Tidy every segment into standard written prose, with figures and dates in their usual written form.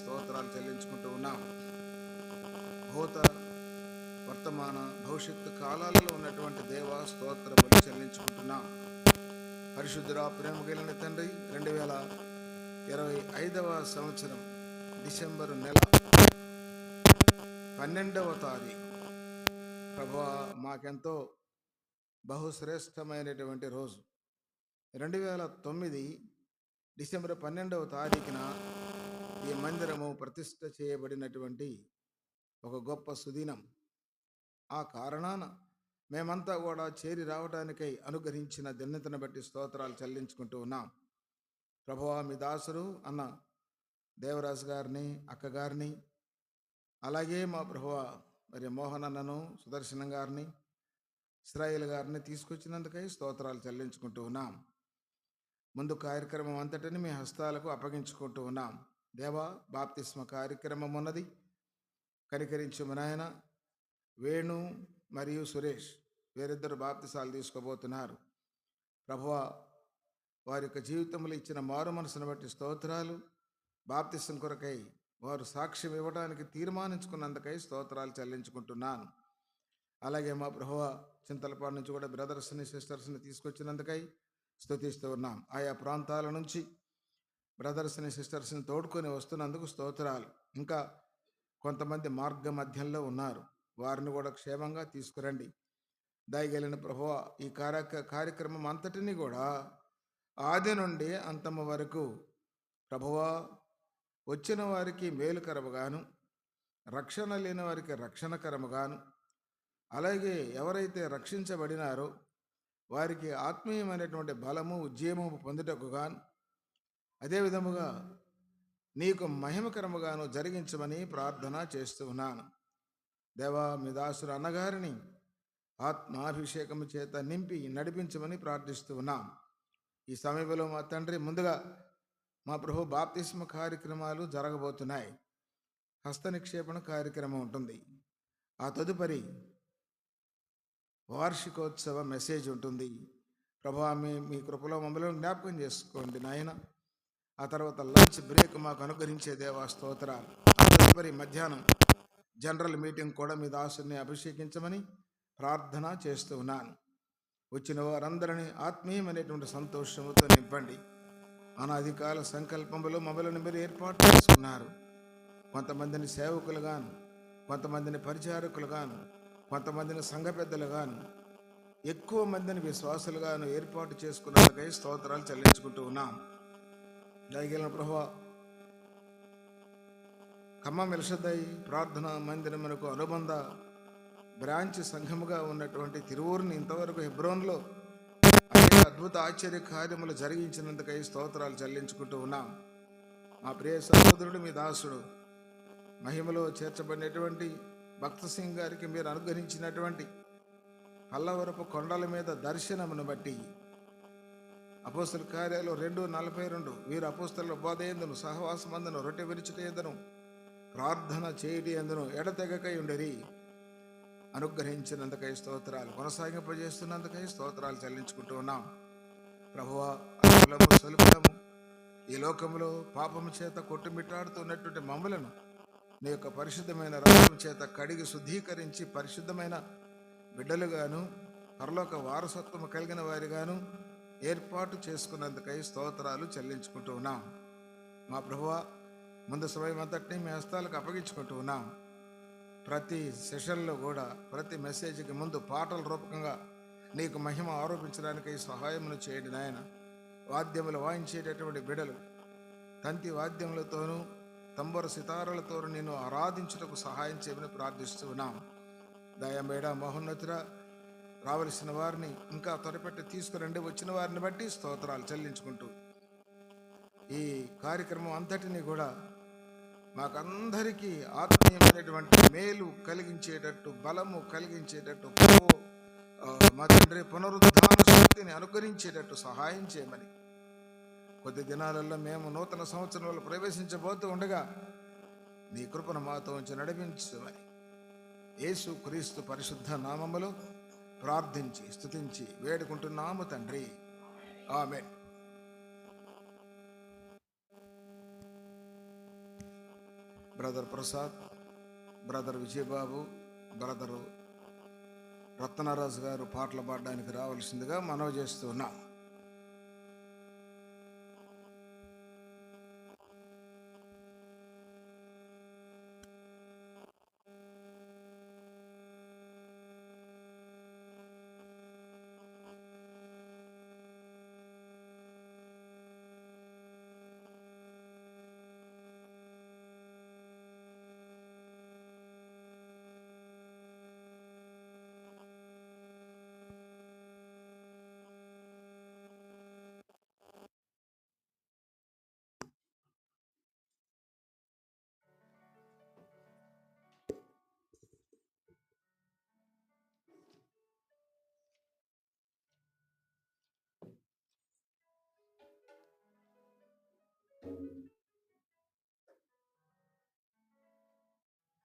స్తోత్రాలు చెల్లించుకుంటూ ఉన్నాం. భూత వర్తమాన భవిష్యత్తు కాలాలలో ఉన్నటువంటి దేవ స్తోత్రములు చెల్లించుకుంటున్నాం. పరిశుద్ధుడా, ప్రేమ కలిగిన తండ్రి, 2025వ సంవత్సరం డిసెంబరు నెల 12వ తారీఖు ప్రభువా, మాకెంతో బహుశ్రేష్టమైనటువంటి రోజు. 2009 డిసెంబర్ 12వ తారీఖున ఈ మందిరము ప్రతిష్ఠ చేయబడినటువంటి ఒక గొప్ప సుదినం. ఆ కారణాన మేమంతా కూడా చేరి రావడానికై అనుగ్రహించిన ధన్యతను బట్టి స్తోత్రాలు చెల్లించుకుంటూ ఉన్నాం. ప్రభువా, మీ దాసుడు అన్న దేవరాజు గారిని, అక్కగారిని, అలాగే మా ప్రభువా మరి మోహన్ అన్నను, సుదర్శనం గారిని, ఇస్రాయేల్ గారిని తీసుకొచ్చినందుకై స్తోత్రాలు చెల్లించుకుంటూ ఉన్నాం. ముందు కార్యక్రమం అంతటిని మీ హస్తాలకు అప్పగించుకుంటూ ఉన్నాం. దేవా, బాప్తిస్మ కార్యక్రమం ఉన్నది, కనికరించుము నాయన. వేణు మరియు సురేష్ వీరిద్దరు బాప్తిసాలు తీసుకోబోతున్నారు. ప్రభువా, వారి యొక్క జీవితంలో ఇచ్చిన మారు మనసును బట్టి స్తోత్రాలు. బాప్తిసం కొరకై వారు సాక్ష్యం ఇవ్వడానికి తీర్మానించుకున్నందుకై స్తోత్రాలు చెల్లించుకుంటున్నాను. అలాగే మా ప్రభువా, చింతలపాడు నుంచి కూడా బ్రదర్స్ని, సిస్టర్స్ని తీసుకొచ్చినందుకై స్తుతిస్తూ ఉన్నాం. ఆయా ప్రాంతాల నుంచి బ్రదర్స్ని, సిస్టర్స్ని తోడుకొని వస్తున్నందుకు స్తోత్రాలు. ఇంకా కొంతమంది మార్గ మధ్యంలో ఉన్నారు, వారిని కూడా క్షేమంగా తీసుకురండి. దయగలిగిన ప్రభువా, ఈ కార్యక్రమం అంతటినీ కూడా ఆది నుండి అంతము వరకు ప్రభువా, వచ్చిన వారికి మేలుకరముగాను, రక్షణ లేని వారికి రక్షణకరముగాను, అలాగే ఎవరైతే రక్షించబడినారో వారికి ఆత్మీయమైనటువంటి బలము, ఉజ్జీవము పొందుటకు గాను, అదేవిధముగా నీకు మహిమకరముగాను జరిగించమని ప్రార్థన చేస్తూ ఉన్నాను. దేవా, మీ దాసుడు అన్నగారిని ఆత్మాభిషేకము చేత నింపి నడిపించమని ప్రార్థిస్తూ ఉన్నాం. ఈ సమయంలో మా తండ్రి, ముందుగా మా ప్రభు బాప్తిస్మ కార్యక్రమాలు జరగబోతున్నాయి. హస్త నిక్షేపణ కార్యక్రమం ఉంటుంది. ఆ తదుపరి వార్షికోత్సవ మెసేజ్ ఉంటుంది. ప్రభా, మీ కృపలో మమ్మల్ని జ్ఞాపకం చేసుకోండి నాయన. ఆ తర్వాత లంచ్ బ్రేక్ మాకు అనుగ్రహించే దేవా స్తోత్రాలు. ఆ తదుపరి మధ్యాహ్నం జనరల్ మీటింగ్ కూడా మీ దాసుని అభిషేకించమని ప్రార్థన చేస్తూ ఉన్నాను. వచ్చిన వారందరినీ ఆత్మీయమైనటువంటి సంతోషముతో నింపండి. అనాదికాల సంకల్పములో మమ్మల్ని మీరు ఏర్పాటు చేసుకున్నారు. కొంతమందిని సేవకులుగాను, కొంతమందిని పరిచారకులుగాను, కొంతమందిని సంఘ పెద్దలుగాను, ఎక్కువ మందిని విశ్వాసులుగాను ఏర్పాటు చేసుకున్నందుకై స్తోత్రాలు చెల్లించుకుంటూ ఉన్నాం. దయగలిగిన ప్రభువా, ఖమ్మం ఎల్షదై ప్రార్థనా మందిరమునకు అనుబంధ బ్రాంచ్ సంఘముగా ఉన్నటువంటి తిరువూరుని ఇంతవరకు హెబ్రోన్లో అనేక అద్భుత ఆశ్చర్య కార్యములు జరిగించినందుకై స్తోత్రాలు చెల్లించుకుంటూ ఉన్నాం. మా ప్రియ సహోదరుడు, మీ దాసుడు, మహిమలో చేర్చబడినటువంటి భక్త సింగ్ గారికి మీరు అనుగ్రహించినటువంటి పల్లవరపు కొండల మీద దర్శనమును బట్టి అపోస్తల కార్యాలు 2:42 వీరు అపోస్తల బోధ యందును, సహవాసమందును, రొట్టె విరుచుట యందును, ప్రార్థన చేయటి యందును ఎడతెగకై ఉండరి. అనుగ్రహించినందుకై స్తోత్రాలు, కొనసాగింపజేస్తున్నందుకై స్తోత్రాలు చెల్లించుకుంటూ ఉన్నాం. ప్రభువా, అల్పలము స్వల్పలము ఈ లోకంలో పాపము చేత కొట్టుమిట్టాడుతున్నటువంటి మమ్ములను నీ యొక్క పరిశుద్ధమైన రక్తం చేత కడిగి శుద్ధీకరించి పరిశుద్ధమైన బిడ్డలుగాను, పరలోక వారసత్వము కలిగిన వారిగాను ఏర్పాటు చేసుకున్నందుకై స్తోత్రాలు చెల్లించుకుంటూ ఉన్నాం. మా ప్రభువా, ముందు సమయం అంతటినీ మీ హస్తాలకు అప్పగించుకుంటూ ఉన్నాం. ప్రతి సెషన్లో కూడా ప్రతి మెసేజ్కి ముందు పాటల రూపకంగా నీకు మహిమ ఆరోపించడానికి సహాయమును చేయండి నాయన. వాద్యములు వాయించేటటువంటి బిడలు తంతి వాద్యములతోనూ తంబర సితారలతోనూ నేను ఆరాధించుటకు సహాయం చేయమని ప్రార్థిస్తూ ఉన్నాం. దయమేడ మహోన్నతురా, రావలసిన వారిని ఇంకా త్వరపెట్టి తీసుకురండి. వచ్చిన వారిని బట్టి స్తోత్రాలు చెల్లించుకుంటూ ఈ కార్యక్రమం అంతటినీ కూడా మాకందరికీ ఆత్మీయమైనటువంటి మేలు కలిగించేటట్టు, బలము కలిగించేటట్టు, మా తండ్రి పునరుద్ధాన శక్తిని అనుగ్రహించేటట్టు సహాయం చేయమని, కొద్ది దినాలలో మేము నూతన సంవత్సరంలో ప్రవేశించబోతూ ఉండగా నీ కృపను మాతో ఉంచి నడిపించమని యేసు క్రీస్తు పరిశుద్ధ నామములో ప్రార్థించి స్తుతించి వేడుకుంటున్నాము తండ్రి. Amen. Brother Prasad, brother Vijayababu, brother Ratnaraju గారు పాటలు పాడడానికి రావాల్సిందిగా మనవి చేస్తూ ఉన్నాం.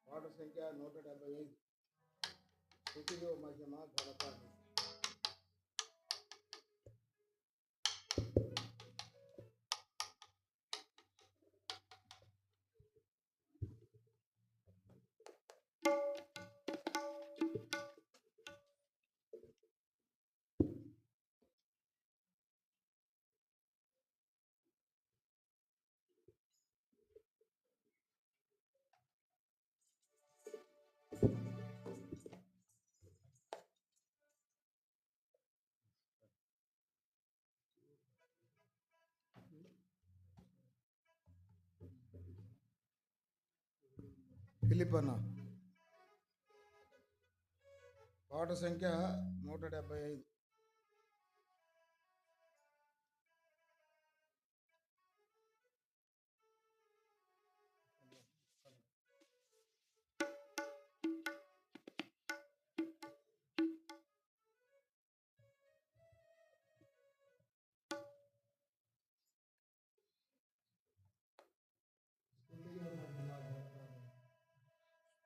పాట సంఖ్య 175. స్తుతియు మహిమ ఘనత. ఫిలిపన్న పాట సంఖ్య 175.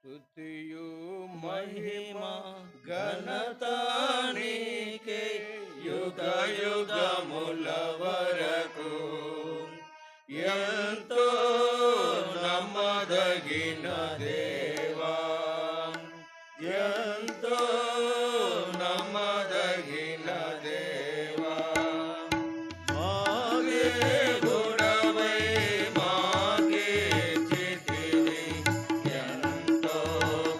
స్తుతియు మహిమ ఘనత నీకే యుగ యుగముల వరకు. ఎంతో నమ్మదగిన దేవా, ఎంతో నమ్మదగిన దేవా, మాగే గుడవై మాగే చితివి. ఎంతో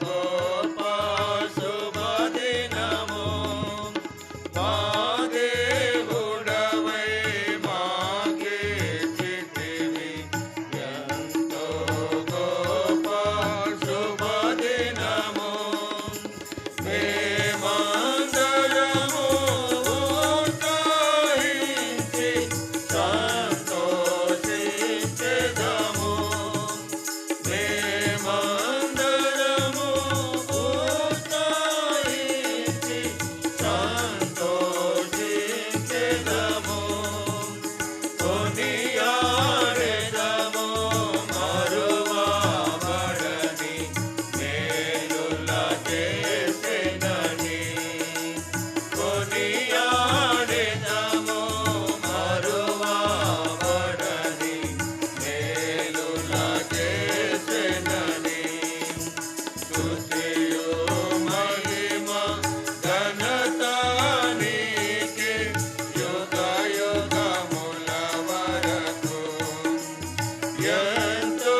గొప్ప శుభదినము, మాగే గుడవై మాగే చితివి. ఎంతో గొప్ప శుభదినము, మేమందరము ఉత్సహించి సంతోషించెదము. మేమందరము ఉత్సహించి సంతోషించెదము. కొనియాడెదము మరువబడని మేలుల చేసెనని. కొనియాడెదము మరువబడని మేలుల చేసెనని. స్తుతియు మహిమ ఘనత నీకే యుగ యుగముల వరకు. ఎంతో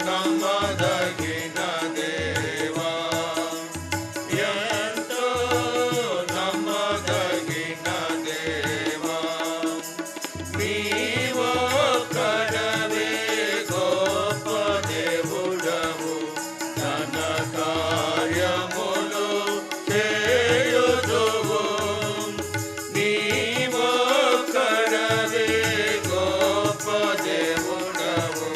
నమ్మదగిన దేవా, ఎంతో నమ్మదగిన దేవా, నీవొక్కడవే గొప్ప దేవుడవు. ఘన కార్యములు చేయుదువు. నీవొక్కడవే గొప్ప దేవుడవు.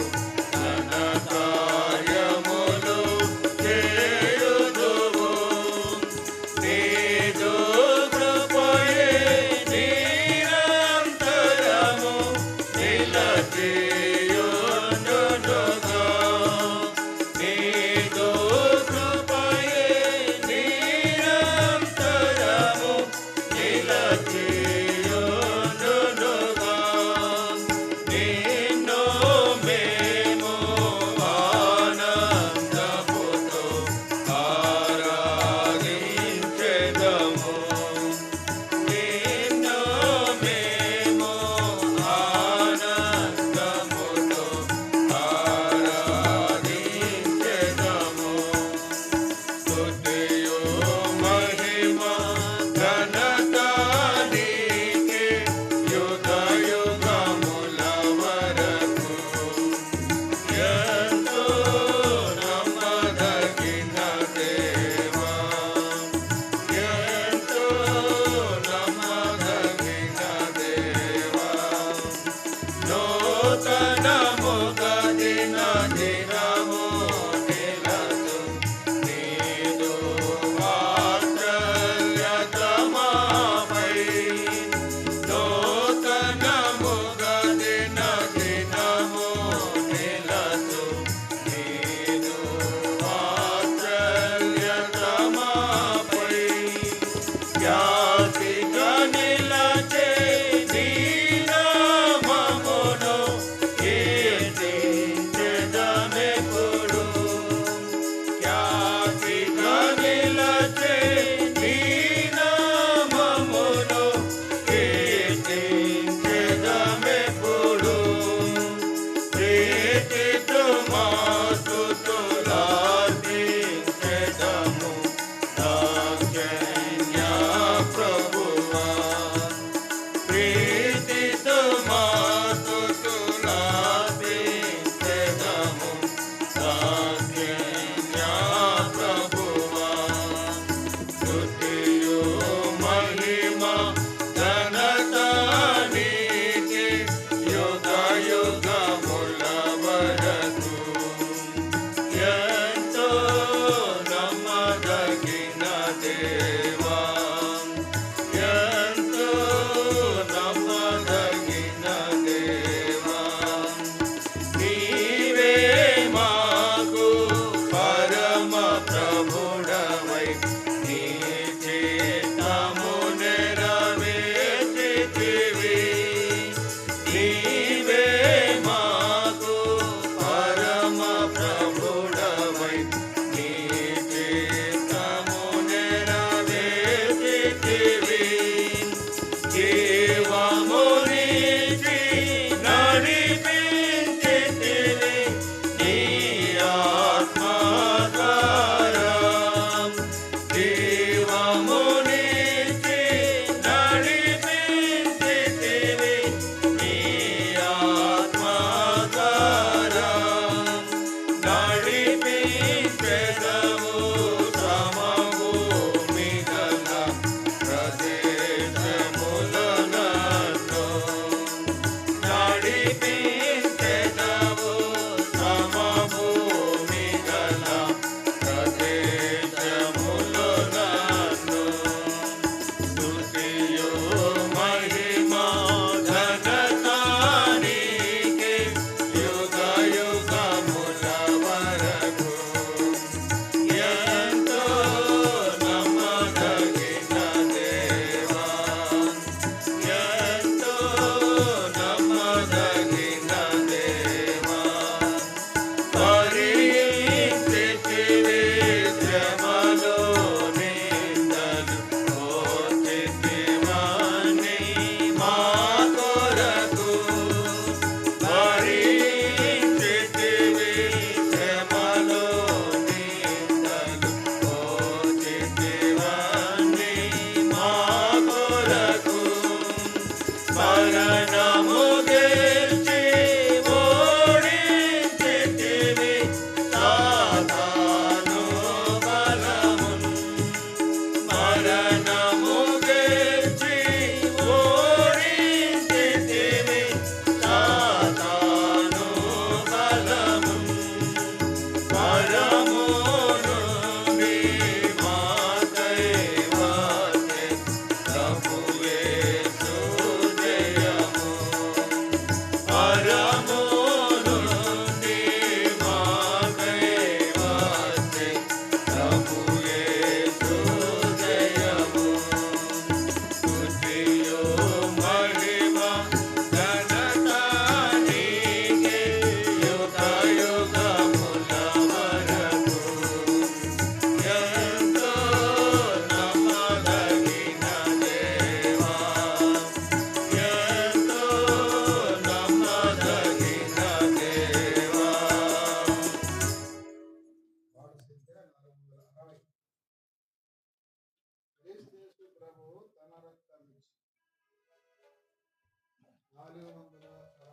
460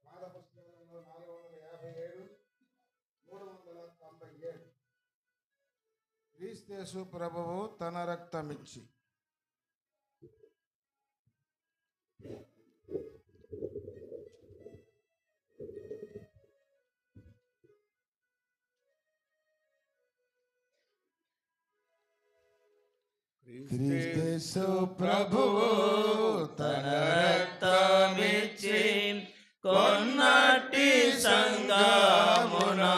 పాద పుస్తకాలలో 457 397 క్రీస్తు ప్రభువు తన రక్తమిచ్చి. క్రీస్తు ప్రభువు తన రక్తమిచ్చి కొన్నటి సంగమునా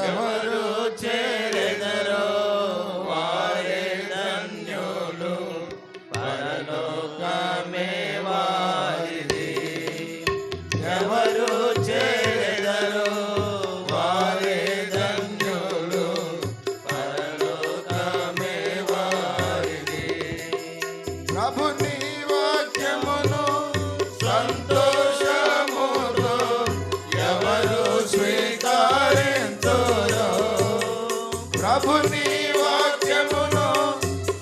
ఎవరు చేరెదరో వారే ధన్యులు, పరలోకమే వారిది. ఎవరు చేరెదరో వారే ధన్యులు, పరలోకమే వారిది. ప్రభుని వాక్యమును సంతోషముతో ఎవరు స్వీకరింతురో, ప్రభుని వాక్యమును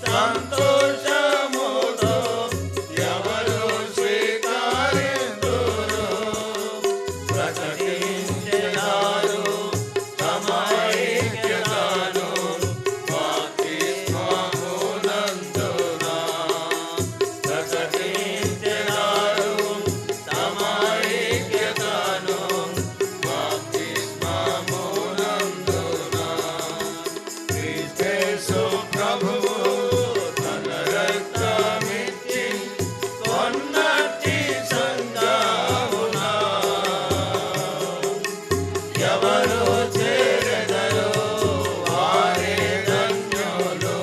సంతోషముతో ఎవరు స్వీకరింతురో, ప్రకటించెదారు తమ ఐక్యతను బాప్తిస్మమునందున. ప్రకటించెదారు తమ ఐక్యతను బాప్తిస్మమునందున. క్రీస్తు ప్రభువు తన రక్తమిచ్చి కొన్నటి సంగమునా ఎవరు చేరెదరో వారే ధన్యులు,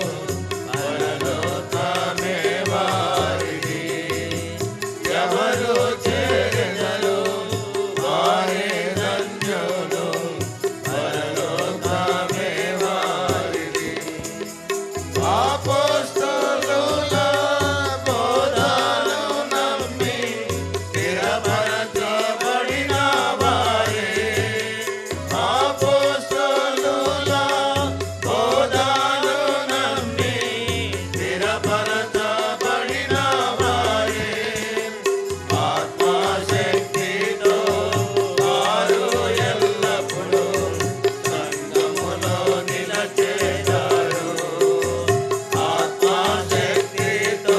పరలోకమే వారిది. ఎవరు చేరెదరో వారే ధన్యులు, పరలోకమే వారిది. అపోస్తలుల బోధను నమ్మి స్థిరపరచబడిన వారే. అపోస్తలుల బోధను నమ్మి స్థిరపరచబడిన వారే. ఆత్మశక్తితో వారు ఎల్లప్పుడూ సంఘములో నిలచేదారు. ఆత్మశక్తితో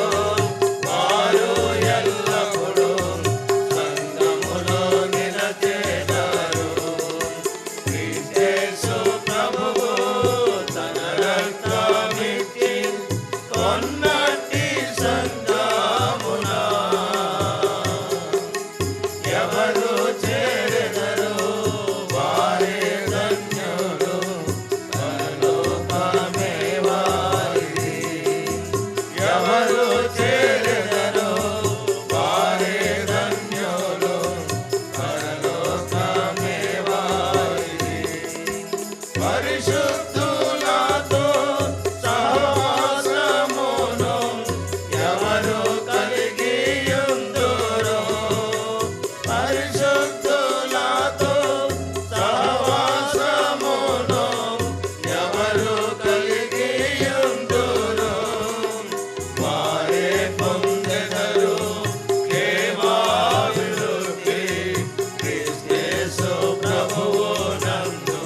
వారు ఎల్లప్పుడూ సంఘములో నిలచేదారు. క్రీస్తు ప్రభువు తన రక్తమిచ్చి కొన్నటి సంగమునా ఎవరు చేరెదరో వారే ధన్యులు, పరలోకమే వారిది. ఎవరు చేరెదరో వారే ధన్యులు, పరలోకమే వారిది. పరిశుద్ధులతో సహవాసమును ఎవరు కలిగియుందురో, పరిశుద్ధులతో సహవాసమును ఎవరు కలిగియుందురో, వారే పొందెదరు క్షేమాభివృద్ధి. క్రీస్తు ప్రభువు నందు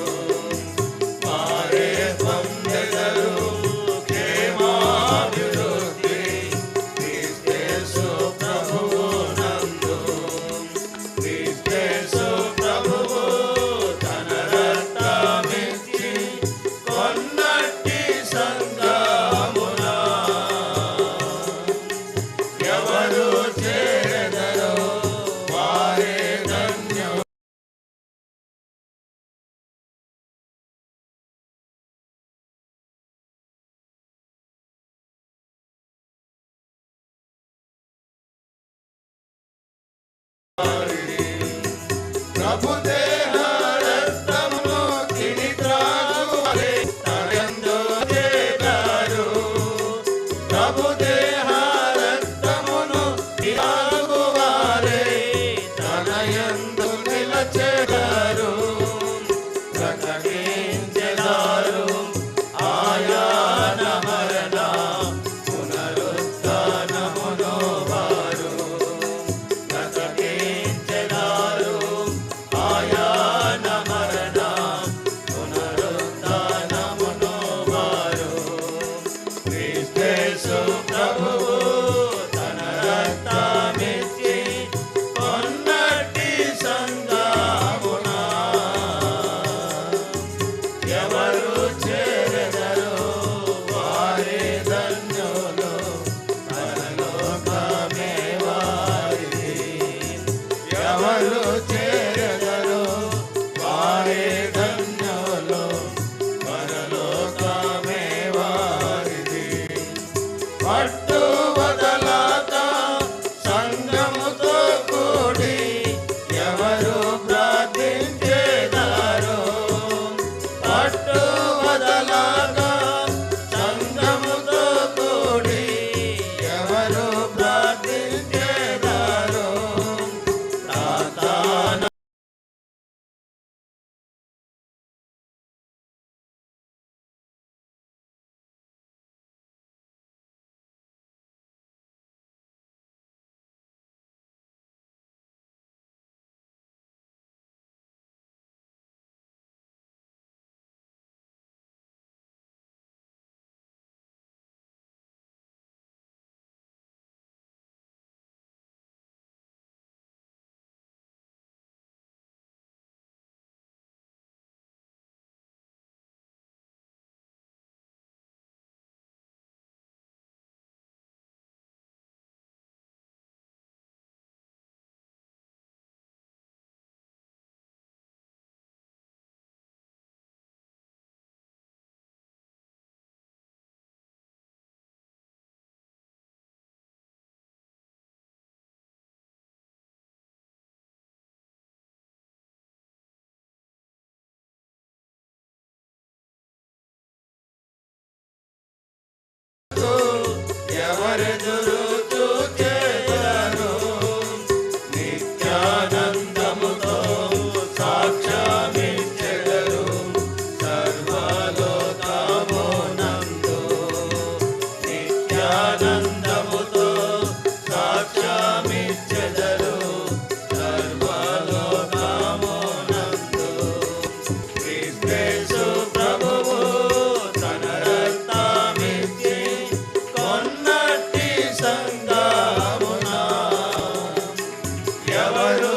వారే పొందెదరు క్షేమాభివృద్ధి. క్రీస్తు ప్రభువు నందు. క్రీస్తు ప్రభువు తన రక్తమిచ్చి కొన్నటి సంగమునా ఎవరు చేరెదరో వారే ధన్యులు. ప్రభు దేహ రక్తమును తిని త్రాగువారే తనయందు చేరారు. ప్రభు దేహ రక్తమును త్రాగువారే తనయందు నిలచెదారు. ప్రకటించెదారు ఆయన మరణ పునరుత్థానమును. ఎవరు చేరగరు వారే ధన్యులు పరలోకమే వారిది. పట్టు వదలాక సంగముతో కూడి ఎవరు ప్రార్థించేదారు. పట్టు వదలాక సంగముతో కూడి ఎవరు ప్రార్థించేదారు. సాతాను ఎవరెదురు చూచెదరు. నిత్యానందముతో సాక్ష్యమిచ్చెదరు సర్వలోకమునందు. నిత్యానందముతో సాక్ష్యమిచ్చెదరు సర్వలోకమునందు. క్రీస్తు ప్రభువు తన రక్తమిచ్చి కొన్నటి సంగమున ఎవరు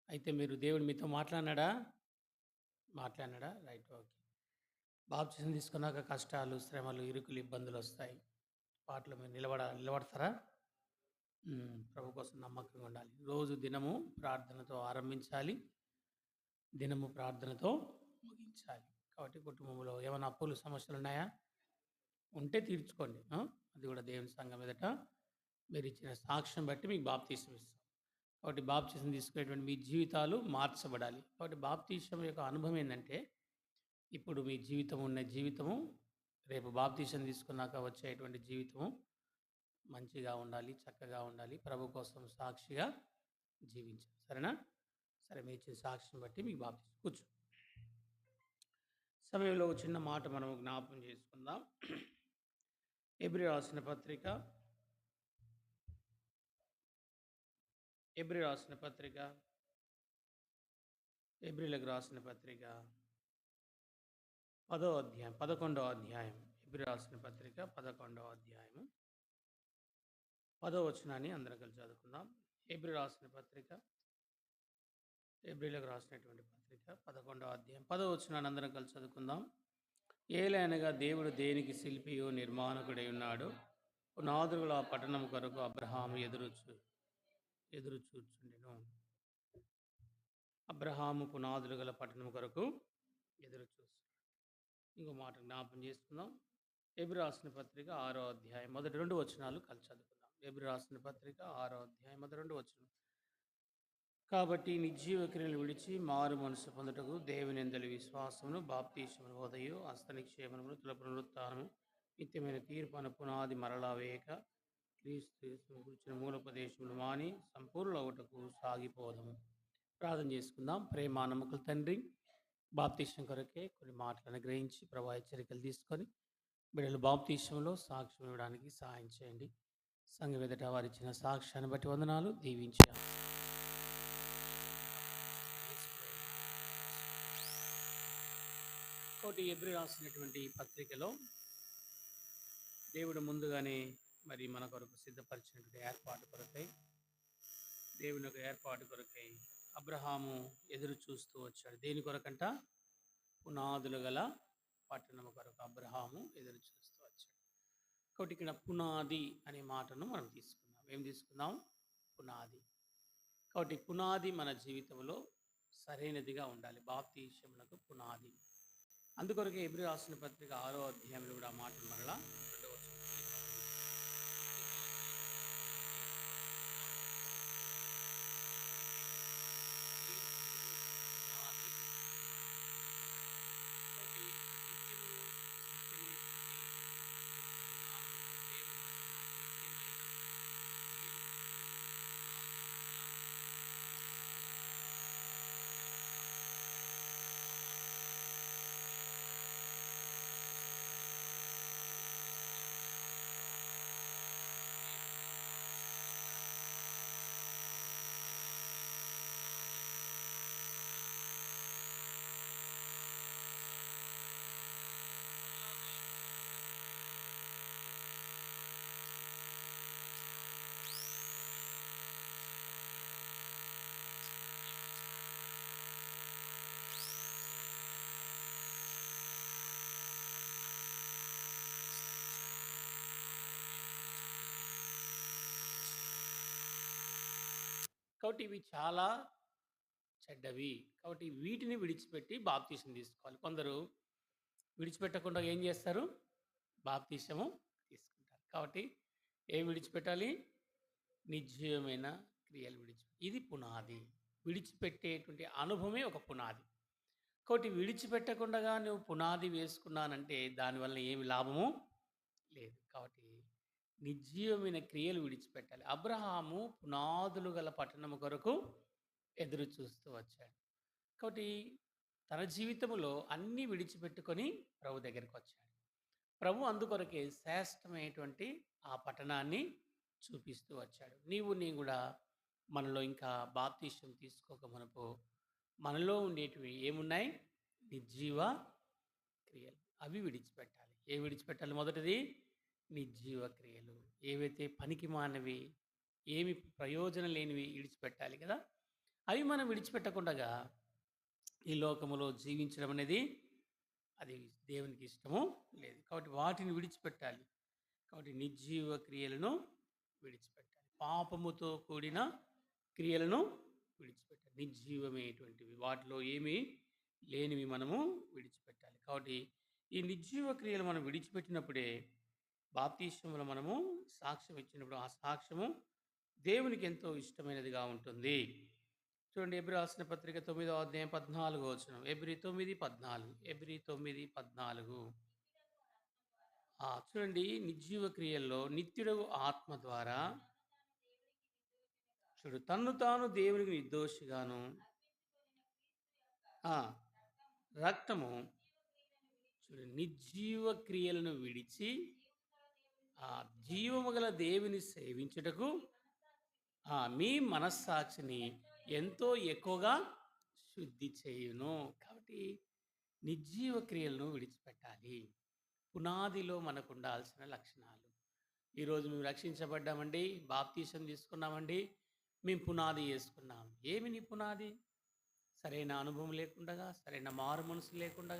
అయితే మీరు దేవుడు మీతో మాట్లాడినాడా? Right, okay. బాప్తిసం తీసుకున్నాక కష్టాలు, శ్రమలు, ఇరుకులు, ఇబ్బందులు వస్తాయి. వాటిలో మీరు నిలబడతారా? ప్రభు కోసం నమ్మకంగా ఉండాలి. రోజు దినము ప్రార్థనతో ఆరంభించాలి, దినము ప్రార్థనతో ముగించాలి. కాబట్టి కుటుంబంలో ఏమైనా అప్పులు, సమస్యలు ఉన్నాయా? ఉంటే తీర్చుకోండి. అది కూడా దేవుని సంఘం ఎదుట మీరు ఇచ్చిన సాక్ష్యం బట్టి మీకు బాప్తీసం ఇస్తాం. కాబట్టి బాప్తీసం తీసుకునేటువంటి మీ జీవితాలు మార్చబడాలి. కాబట్టి బాప్తీసం యొక్క అనుభవం ఏంటంటే, ఇప్పుడు మీ జీవితం ఉన్న జీవితము రేపు బాప్తీసం తీసుకున్నాక వచ్చేటువంటి జీవితము మంచిగా ఉండాలి, చక్కగా ఉండాలి, ప్రభు కోసం సాక్షిగా జీవించాలి. సరేనా? సరే, మీరు ఇచ్చిన సాక్ష్యం బట్టి మీకు బాప్తీసం. కూర్చో. సమయంలో ఒక చిన్న మాట మనం జ్ఞాపకం చేసుకుందాం. ఎబ్రీ రాసిన పత్రిక ఎబ్రీలకు రాసిన పత్రిక 11వ అధ్యాయం. ఎబ్రీ రాసిన పత్రిక 11వ అధ్యాయము 10వ వచనాన్ని అందరం కలిసి చదువుకుందాం. ఎబ్రీలకు రాసినటువంటి పత్రిక 11వ అధ్యాయం 10వ వచనాన్ని అందరం కలిసి చదువుకుందాం. ఏలైనగా దేవుడు దేనికి శిల్పియు నిర్మాణకుడై ఉన్నాడు. పునాదుల పట్టణం కొరకు అబ్రహాము ఎదురు చూచుండెను. అబ్రహాము పునాదులు గల పట్టణం కొరకు ఎదురు చూస్తున్నాడు. ఇంకో మాట జ్ఞాపం చేసుకుందాం. ఎబ్రీ రాసిన పత్రిక 6వ అధ్యాయం మొదటి 2 వచనాలు కలిసి చదువుకుందాం. ఎబ్రీ రాసిన పత్రిక 6వ అధ్యాయం మొదటి 2 వచనం. కాబట్టి నిర్జీవ క్రియలు విడిచి మారు మనసు పొందుటకు దేవుని యందలి విశ్వాసమును బాప్తీసమును హోదయు హస్తనిక్షేమమును తుల పునరుత్థానము నిత్యమైన తీర్పు అను పునాది మరలా వేయక క్రీస్తు యేసును గురించిన మూలోపదేశములు మాని సంపూర్ణ ఒకటకు సాగిపోదము. ప్రార్థన చేసుకుందాం. ప్రేమ నమ్మకం తండ్రి, బాప్తీసం కొరకే కొన్ని మాటలను గ్రహించి ప్రభా హెచ్చరికలు తీసుకొని బిడ్డలు బాప్తీసంలో సాక్ష్యం ఇవ్వడానికి సహాయం చేయండి. సంఘం ఎదుట వారు ఇచ్చిన సాక్ష్యాన్ని బట్టి వందనాలు. దీవించారు. ఒకటి ఎబ్రీ రాసినటువంటి పత్రికలో దేవుడు ముందుగానే మరి మన కొరకు సిద్ధపరిచినటువంటి ఏర్పాటు కొరకై, దేవుని యొక్క ఏర్పాటు కొరకై అబ్రహాము ఎదురు చూస్తూ వచ్చాడు. దేని కొరకంట? పునాదులు గల పట్టణము కొరకు అబ్రహాము ఎదురు చూస్తూ వచ్చాడు. కాబట్టి ఇక్కడ పునాది అనే మాటను మనం తీసుకుందాం. ఏం తీసుకుందాం? పునాది. కాబట్టి పునాది మన జీవితంలో సరైనదిగా ఉండాలి. బాప్తీసమునకు పునాది. అందుకొరకే ఎబ్రీ రాసిన పత్రిక 6వ అధ్యాయంలో కూడా ఆ మాటలు మరలా కాబట్టి ఇవి చాలా చెడ్డవి. కాబట్టి వీటిని విడిచిపెట్టి బాప్తీసం తీసుకోవాలి. కొందరు విడిచిపెట్టకుండా ఏం చేస్తారు? బాప్తీసము తీసుకుంటారు. కాబట్టి ఏం విడిచిపెట్టాలి? నిర్జీవమైన క్రియలు ఇది పునాది. విడిచిపెట్టేటువంటి అనుభవమే ఒక పునాది. కాబట్టి విడిచిపెట్టకుండా నువ్వు పునాది వేసుకున్నానంటే దానివల్ల ఏమి లాభము లేదు. కాబట్టి నిర్జీవమైన క్రియలు విడిచిపెట్టాలి. అబ్రహాము పునాదులు గల పట్టణము కొరకు ఎదురు చూస్తూ వచ్చాడు. కాబట్టి తన జీవితంలో అన్నీ విడిచిపెట్టుకొని ప్రభు దగ్గరికి వచ్చాడు. ప్రభు అందుకొరకే శ్రేష్టమైనటువంటి ఆ పట్టణాన్ని చూపిస్తూ వచ్చాడు. నీ కూడా మనలో ఇంకా బాప్తీసం తీసుకోక మనకు మనలో ఉండేటివి ఏమున్నాయి? నిర్జీవ క్రియలు. అవి విడిచిపెట్టాలి. ఏ విడిచిపెట్టాలి? మొదటిది నిర్జీవ క్రియలు. ఏవైతే పనికి మానవి, ఏమి ప్రయోజనం లేనివి విడిచిపెట్టాలి కదా. అవి మనం విడిచిపెట్టకుండా ఈ లోకములో జీవించడం అనేది అది దేవునికి ఇష్టము లేదు. కాబట్టి వాటిని విడిచిపెట్టాలి. కాబట్టి నిర్జీవ క్రియలను విడిచిపెట్టాలి. పాపముతో కూడిన క్రియలను విడిచిపెట్టాలి. నిర్జీవమైనటువంటివి, వాటిలో ఏమీ లేనివి మనము విడిచిపెట్టాలి. కాబట్టి ఈ నిర్జీవ క్రియలు మనం విడిచిపెట్టినప్పుడే బాప్తీసంలో మనము సాక్ష్యం ఇచ్చినప్పుడు ఆ సాక్ష్యము దేవునికి ఎంతో ఇష్టమైనదిగా ఉంటుంది. చూడండి, ఎబ్రీ రాసిన పత్రిక 9వ అధ్యాయం 14వ వచనం. ఎబ్రీ 9:14. ఎబ్రీ 9:14. చూడండి, నిర్జీవ క్రియల్లో నిత్యుడగు ఆత్మ ద్వారా చూడు తన్ను తాను దేవునికి నిర్దోషిగాను రక్తము చూడు నిర్జీవ క్రియలను విడిచి జీవము గల దేవుని సేవించుటకు మీ మనస్సాక్షిని ఎంతో ఎక్కువగా శుద్ధి చేయును. కాబట్టి నిర్జీవ క్రియలను విడిచిపెట్టాలి. పునాదిలో మనకు ఉండాల్సిన లక్షణాలు. ఈరోజు మేము రక్షించబడ్డామండి, బాప్తీసం తీసుకున్నామండి, మేము పునాది వేసుకున్నాం. ఏమి నీ పునాది? సరైన అనుభవం లేకుండా, సరైన మారు మనసు లేకుండా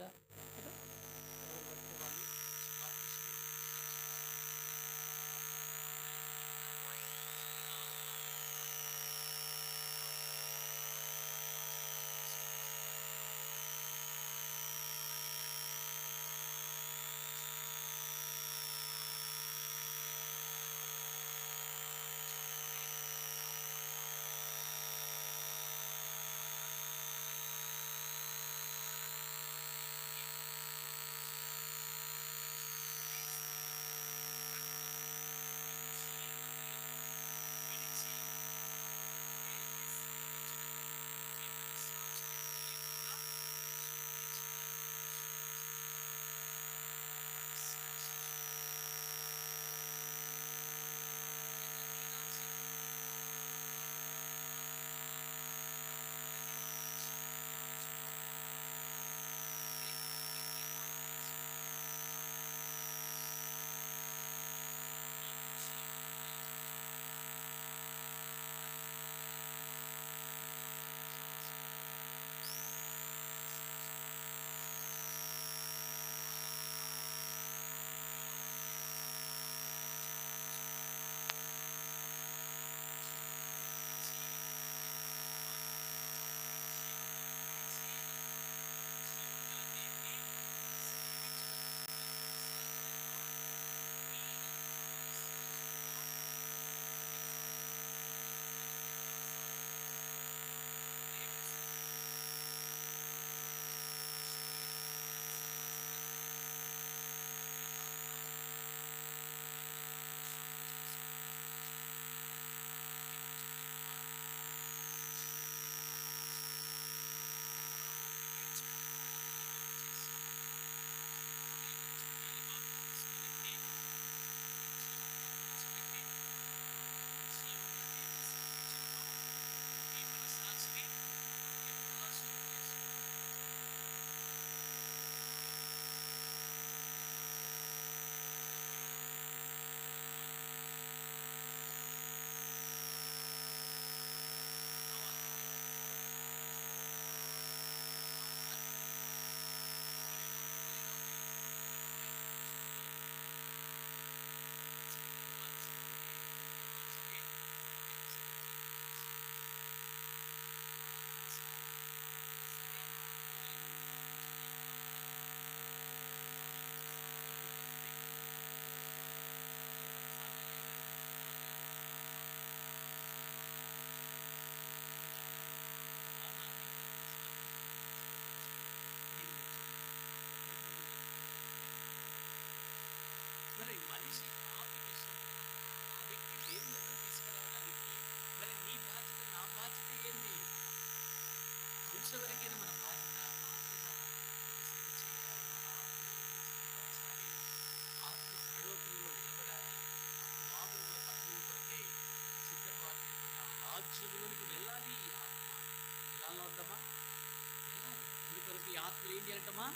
చేయాలంటమ్మా?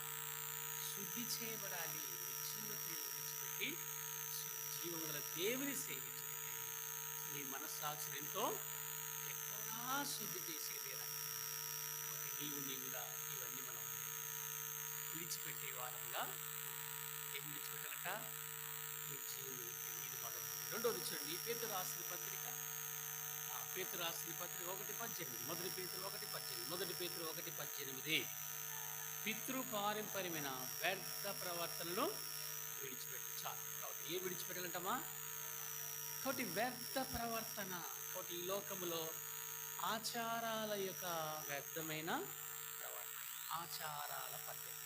శుద్ధి చేయబడాలి. చిన్న క్రియలు విడిచిపెట్టి జీవం గల దేవుని సేవించండి. నీ మనస్సాక్షిని ఎంతో ఎక్కువగా శుద్ధి చేసేదేనా? నీవుగా ఇవన్నీ మనం విడిచిపెట్టే వారంగా ఏం విడిచిపెట్టాలట? నీ జీవుని ఇది మొదలు. రెండోది చూడండి, పేతురు రాసిన పత్రిక, పేతురు రాసిన పత్రిక 1:18, మొదటి పేతురు 1:18, మొదటి పేతురు 1:18. పితృపారంపర్యమైన వ్యర్థ ప్రవర్తనను విడిచిపెట్టు. చాలు. కాబట్టి ఏ విడిచిపెట్టాలంటమ్మా? కాబట్టి వ్యర్థ ప్రవర్తన. కాబట్టి ఈ లోకములో ఆచారాల యొక్క వ్యర్థమైన ప్రవర్తన, ఆచారాల పద్ధతి.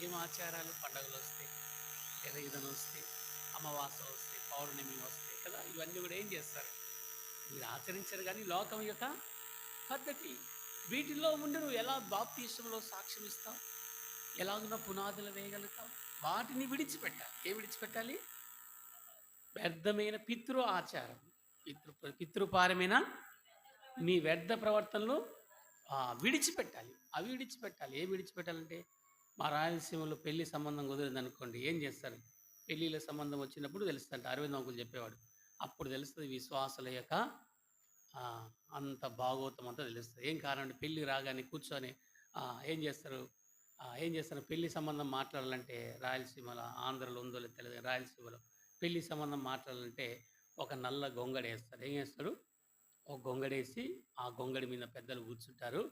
ఏం ఆచారాలు? పండుగలు వస్తాయి, ఏదైనా వస్తే, అమావాస్య వస్తే, పౌర్ణమి వస్తాయి కదా, ఇవన్నీ కూడా ఏం చేస్తారు? మీరు ఆచరించారు. కానీ లోకం యొక్క పద్ధతి. వీటిల్లో ఉండి నువ్వు ఎలా బాప్తిస్మలో సాక్ష్యం ఇస్తావు? ఎలాగున్న పునాదులు వేయగలుగుతావు? వాటిని విడిచిపెట్టాలి. ఏ విడిచిపెట్టాలి? వ్యర్థమైన పితృ ఆచారం, పితృపారమైన మీ వ్యర్థ ప్రవర్తనలు విడిచిపెట్టాలి. అవి విడిచిపెట్టాలి. ఏ విడిచిపెట్టాలంటే, మా రాయలసీమలో పెళ్లి సంబంధం కుదిరింది అనుకోండి, ఏం చేస్తారు? పెళ్ళిళ్ళ సంబంధం వచ్చినప్పుడు తెలుస్తుంట. అరవింద్ అంకుల్ చెప్పేవాడు. అప్పుడు తెలుస్తుంది విశ్వాసుల యొక్క అంత భాగవతం అంతా తెలుస్తుంది. ఏం కారణం అంటే, పెళ్ళి రాగానే కూర్చొని ఏం చేస్తారు? పెళ్లి సంబంధం మాట్లాడాలంటే, రాయలసీమలో, ఆంధ్రలో ఉందో తెలియదు, రాయలసీమలో పెళ్లి సంబంధం మాట్లాడాలంటే ఒక నల్ల గొంగడి వేస్తారు. ఏం చేస్తారు? ఒక గొంగడేసి ఆ గొంగడి మీద పెద్దలు కూర్చుంటారు.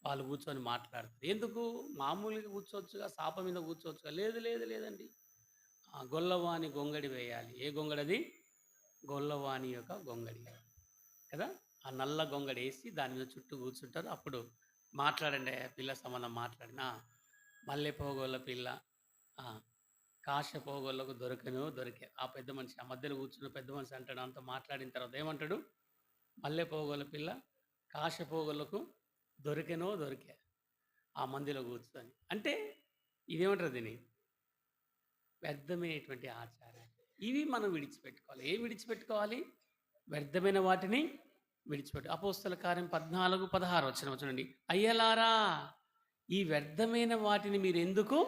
వాళ్ళు కూర్చొని మాట్లాడతారు. ఎందుకు? మామూలుగా కూర్చోవచ్చుగా, సాప మీద కూర్చోవచ్చుగా. లేదు లేదు లేదండి, గొల్లవాణి గొంగడి వేయాలి. ఏ గొంగడది? గొల్లవాణి యొక్క గొంగడి కదా. ఆ నల్ల గొంగడి వేసి దాని మీద చుట్టూ కూర్చుంటారు. అప్పుడు మాట్లాడండి, పిల్ల సంబంధం మాట్లాడినా, మల్లె పోగోళ్ళ పిల్ల కాశ పోగోళ్ళకు దొరికే. ఆ పెద్ద మనిషి, ఆ మధ్యలో కూర్చున్న పెద్ద మనిషి అంటాడు. అంత మాట్లాడిన తర్వాత ఏమంటాడు? మల్లె పోగోళ్ళ పిల్ల కాశ పోగోళ్ళకు దొరికే ఆ మందిలో కూర్చొని. అంటే ఇదేమంటారు? దీన్ని వ్యర్థమైనటువంటి ఆచారాలు. ఇవి మనం విడిచిపెట్టుకోవాలి. ఏ విడిచిపెట్టుకోవాలి? వ్యర్థమైన వాటిని విడిచిపెట్టు. అపోస్తల కార్యం 14:16 వచ్చిన చూడండి. అయ్యలారా, ఈ వ్యర్థమైన వాటిని మీరు ఎందుకు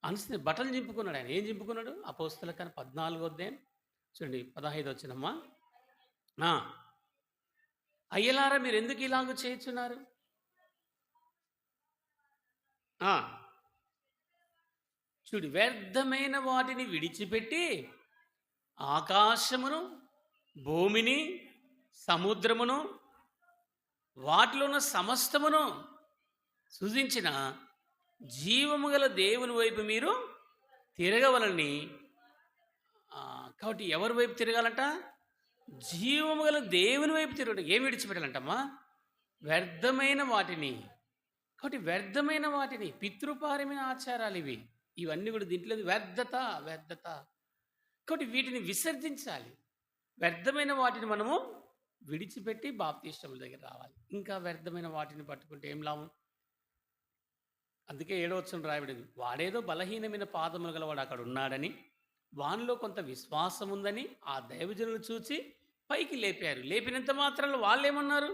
అనుసరి. బట్టలు చింపుకున్నాడు ఆయన. ఏం చింపుకున్నాడు? అపోస్తల కార్యం 14 చూడండి, 15 వచ్చినమ్మా. అయ్యలారా, మీరు ఎందుకు ఇలాగ చేయుచున్నారు? చూడు, వ్యర్థమైన వాటిని విడిచిపెట్టి ఆకాశమును, భూమిని, సముద్రమును, వాటిలో ఉన్న సమస్తమును సృజించిన జీవము గల దేవుని వైపు మీరు తిరగవలని. కాబట్టి ఎవరి వైపు తిరగాలంట? జీవము గల దేవుని వైపు తిరగడం. ఏం విడిచిపెట్టాలంటమ్మా? వ్యర్థమైన వాటిని. కాబట్టి వ్యర్థమైన వాటిని, పితృపారమైన ఆచారాలు ఇవన్నీ కూడా దీంట్లో వ్యర్థత. కాబట్టి వీటిని విసర్జించాలి. వ్యర్థమైన వాటిని మనము విడిచిపెట్టి బాప్తిస్మముల దగ్గర రావాలి. ఇంకా వ్యర్థమైన వాటిని పట్టుకుంటే ఏం లాభం? అందుకే 7వ వచనం రాయబడింది, వాడేదో బలహీనమైన పాదములు గలవాడు అక్కడ ఉన్నాడని, వానిలో కొంత విశ్వాసం ఉందని ఆ దైవజనులు చూచి పైకి లేపారు. లేపినంత మాత్రంలో వాళ్ళు ఏమన్నారు?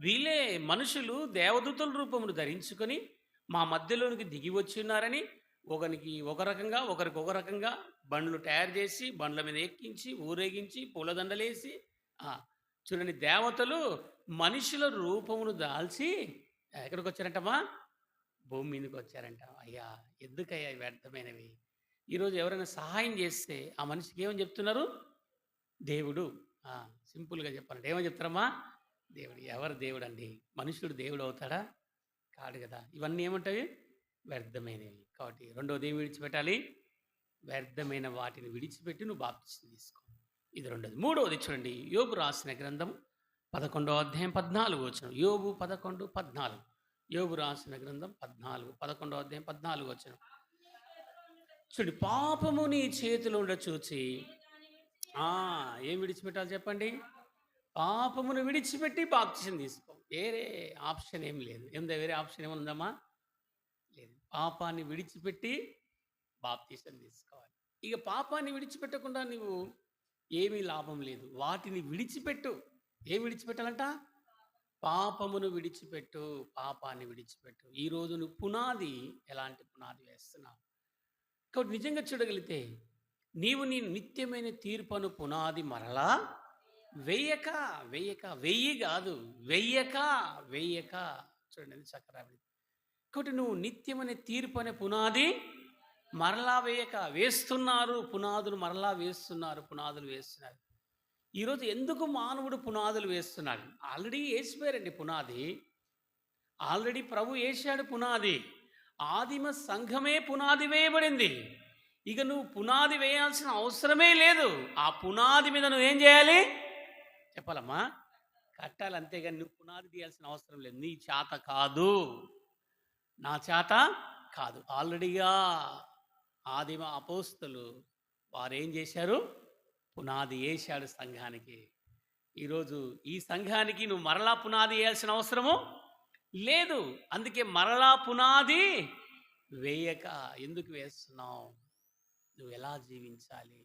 వీళ్ళే మనుషులు దేవదూతల రూపమును ధరించుకొని మా మధ్యలోనికి దిగి వచ్చి ఉన్నారని, ఒకరికి ఒక రకంగా, ఒకరికి ఒక రకంగా బండ్లు తయారు చేసి, బండ్ల మీద ఎక్కించి, ఊరేగించి, పూలదండలేసి, చూడండి, దేవతలు మనుషుల రూపమును దాల్చి ఎక్కడికి వచ్చారంటమ్మా? భూమి మీదకి వచ్చారంట. అయ్యా, ఎందుకయ్యా వ్యర్థమైనవి? ఈరోజు ఎవరైనా సహాయం చేస్తే ఆ మనిషికి ఏమని చెప్తున్నారు? దేవుడు. సింపుల్గా చెప్పాలంటే ఏమని చెప్తారమ్మా? దేవుడు. ఎవరు దేవుడు అండి? మనుషుడు దేవుడు అవుతాడా? కాడు కదా. ఇవన్నీ ఏమంటాయి? వ్యర్థమైనవి. కాబట్టి రెండోది ఏమి విడిచిపెట్టాలి? వ్యర్థమైన వాటిని విడిచిపెట్టి నువ్వు బాప్తిసం తీసుకో. ఇది రెండోది. మూడవది చూడండి, యోబు రాసిన గ్రంథం 11వ అధ్యాయం 14 వచనం. యోబు 11:14. యోబు రాసిన గ్రంథం 11వ అధ్యాయం 14 వచనం. చూడండి, పాపము నీ చేతిలో ఉండ చూచి ఏం విడిచిపెట్టాలి చెప్పండి? పాపమును విడిచిపెట్టి బాప్తిసం తీసుకో. వేరే ఆప్షన్ ఏం లేదు. వేరే ఆప్షన్ ఏముందమ్మా? లేదు. పాపాన్ని విడిచిపెట్టి బాప్తిసం తీసుకోవాలి. ఇక పాపాన్ని విడిచిపెట్టకుండా నువ్వు ఏమీ లాభం లేదు. వాటిని విడిచిపెట్టు. ఏం విడిచిపెట్టాలంట? పాపమును విడిచిపెట్టు, పాపాన్ని విడిచిపెట్టు. ఈరోజు నువ్వు పునాది ఎలాంటి పునాది వేస్తున్నావు? కాబట్టి నిజంగా చూడగలిగితే నీవు నీ నిత్యమైన తీర్పును పునాది మరలా వెయ్యక వెయ్యక వెయ్యి కాదు వెయ్యక వెయ్యక చూడండి అది చక్కగా. కాబట్టి నువ్వు నిత్యమైన తీర్పు అనే పునాది మరలా వేయక వేస్తున్నారు, పునాదులు మరలా వేస్తున్నారు, పునాదులు వేస్తున్నారు. ఈరోజు ఎందుకు మానవుడు పునాదులు వేస్తున్నాడు? ఆల్రెడీ వేసిపోయారండి పునాది. ఆల్రెడీ ప్రభు వేశాడు పునాది. ఆదిమ సంఘమే పునాది వేయబడింది. ఇక నువ్వు పునాది వేయాల్సిన అవసరమే లేదు. ఆ పునాది మీద నువ్వేం చేయాలి చెప్పాలమ్మా? కట్టాలి. అంతేగాని నువ్వు పునాది తీయాల్సిన అవసరం లేదు. నీ చేత కాదు, నా చేత కాదు. ఆల్రెడీగా ఆదిమ అపోస్తలు వారు ఏం చేశారు? పునాది వేశాడు సంఘానికి. ఈరోజు ఈ సంఘానికి నువ్వు మరలా పునాది వేయాల్సిన అవసరము లేదు. అందుకే మరలా పునాది వేయక ఎందుకు వేస్తున్నావు? నువ్వు ఎలా జీవించాలి?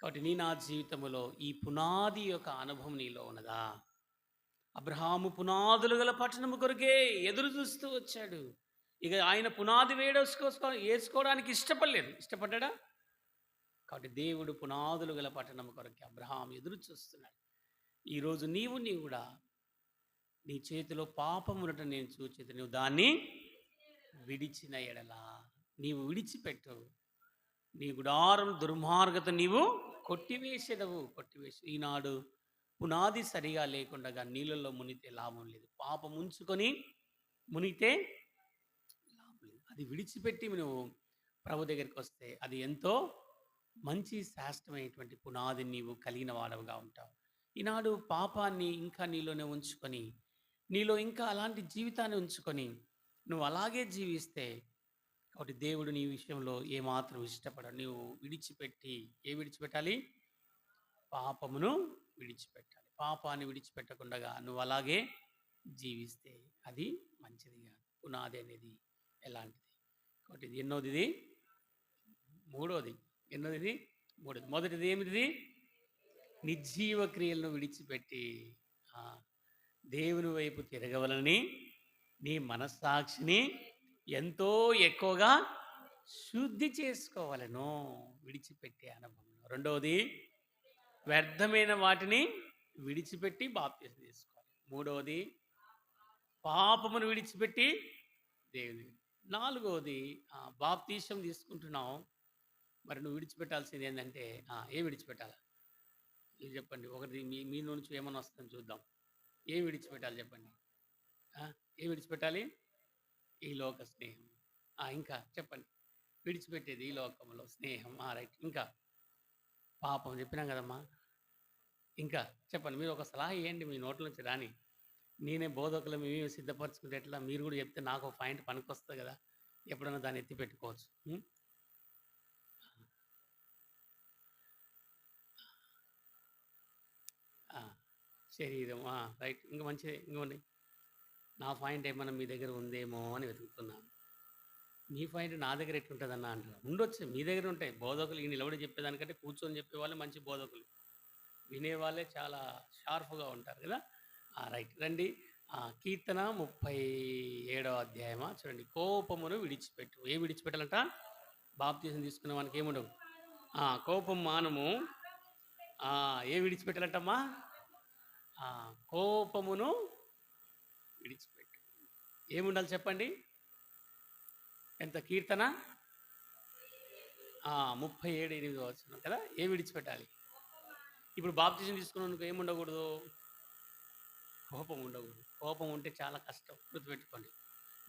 కాబట్టి నా జీవితంలో ఈ పునాది యొక్క అనుభవం నీలో ఉన్నదా? అబ్రహాము పునాదులు గల పట్టణము కొరకే ఎదురు చూస్తూ వచ్చాడు. ఇక ఆయన పునాది వేసుకోవడానికి ఇష్టపడ్డా? కాబట్టి దేవుడు పునాదులు గల పట్టణము కొరకే అబ్రహాం ఎదురు చూస్తున్నాడు. ఈరోజు నీవు కూడా నీ చేతిలో పాపమునట నేను చూచేది, నువ్వు దాన్ని విడిచిన ఎడలా నీవు విడిచిపెట్టు. నీ గుడారం దుర్మార్గత నీవు కొట్టివేసేదవు. ఈనాడు పునాది సరిగా లేకుండా నీళ్ళల్లో మునిగితే లాభం లేదు. పాపం ఉంచుకొని మునిగితే లాభం లేదు. అది విడిచిపెట్టి నువ్వు ప్రభు దగ్గరికి వస్తే అది ఎంతో మంచి శ్రేష్టమైనటువంటి పునాదిని నీవు కలిగిన వాడవుగా ఉంటావు. ఈనాడు పాపాన్ని ఇంకా నీలోనే ఉంచుకొని, నీలో ఇంకా అలాంటి జీవితాన్ని ఉంచుకొని నువ్వు అలాగే జీవిస్తే, కాబట్టి దేవుడు నీ విషయంలో ఏమాత్రం ఇష్టపడడు. నువ్వు విడిచిపెట్టాలి? పాపమును విడిచిపెట్టాలి. పాపాన్ని విడిచిపెట్టకుండా నువ్వు అలాగే జీవిస్తే అది మంచిది కాదు. పునాది అనేది ఎలాంటిది? కాబట్టి ఇది ఎన్నోది? మూడోది. మొదటిది ఏమిటి? నిర్జీవ క్రియలను విడిచిపెట్టి దేవుని వైపు తిరగవలని నీ మనస్సాక్షిని ఎంతో ఎక్కువగా శుద్ధి చేసుకోవాలను. విడిచిపెట్టే అనుభవం. రెండవది, వ్యర్థమైన వాటిని విడిచిపెట్టి బాప్తిసం తీసుకోవాలి. మూడవది, పాపమును విడిచిపెట్టి దేవుని. నాలుగవది, బాప్తిసం తీసుకుంటున్నావు, మరి నువ్వు విడిచిపెట్టాల్సింది ఏంటంటే ఏం విడిచిపెట్టాలి? ఇది చెప్పండి. ఒకటి మీ నుంచి ఏమైనా వస్తుందని చూద్దాం. ఏం విడిచిపెట్టాలి చెప్పండి? ఏం విడిచిపెట్టాలి? ఈ లోక స్నేహం. ఇంకా చెప్పండి. విడిచిపెట్టేది ఈ లోకంలో స్నేహం. రైట్. ఇంకా పాపం చెప్పినాం కదమ్మా. ఇంకా చెప్పండి. మీరు ఒక సలహా ఇవ్వండి, మీ నోట్ల నుంచి రాని. నేనే బోధకులు మేము సిద్ధపరచుకుంటే ఎట్లా? మీరు కూడా చెప్తే నాకు ఒక పాయింట్ పనికొస్తుంది కదా, ఎప్పుడైనా దాన్ని ఎత్తి పెట్టుకోవచ్చు. శరీరం. రైట్. ఇంకా మంచిది. ఇంకోండి, నా పాయింట్ ఏమన్నా మీ దగ్గర ఉందేమో అని వెతుకుతున్నాను. మీ పాయింట్ నా దగ్గర ఎట్లుంటుందన్నా అంటారు. ఉండొచ్చు, మీ దగ్గర ఉంటాయి. బోధకులు ఈ నిలబడి చెప్పేదానికంటే కూర్చొని చెప్పేవాళ్ళే మంచి బోధకులు. వినేవాళ్ళే చాలా షార్ప్గా ఉంటారు కదా. రైట్. రండి. కీర్తన 37వ అధ్యాయమా చూడండి. కోపమును విడిచిపెట్టు. ఏం విడిచిపెట్టాలంట? బాప్తిసం తీసుకున్న మనకి ఏముండవు. కోపం మానము. ఏం విడిచిపెట్టాలంటమ్మా? కోపమును విడిచిపెట్టు. ఏముండాలి చెప్పండి? ఎంత? కీర్తన 37:8 వచ్చిన కదా. ఏం విడిచిపెట్టాలి? ఇప్పుడు బాప్తిసం తీసుకున్నందుకు ఏముండకూడదు? కోపం ఉండకూడదు. కోపం ఉంటే చాలా కష్టం, గుర్తుపెట్టుకోండి.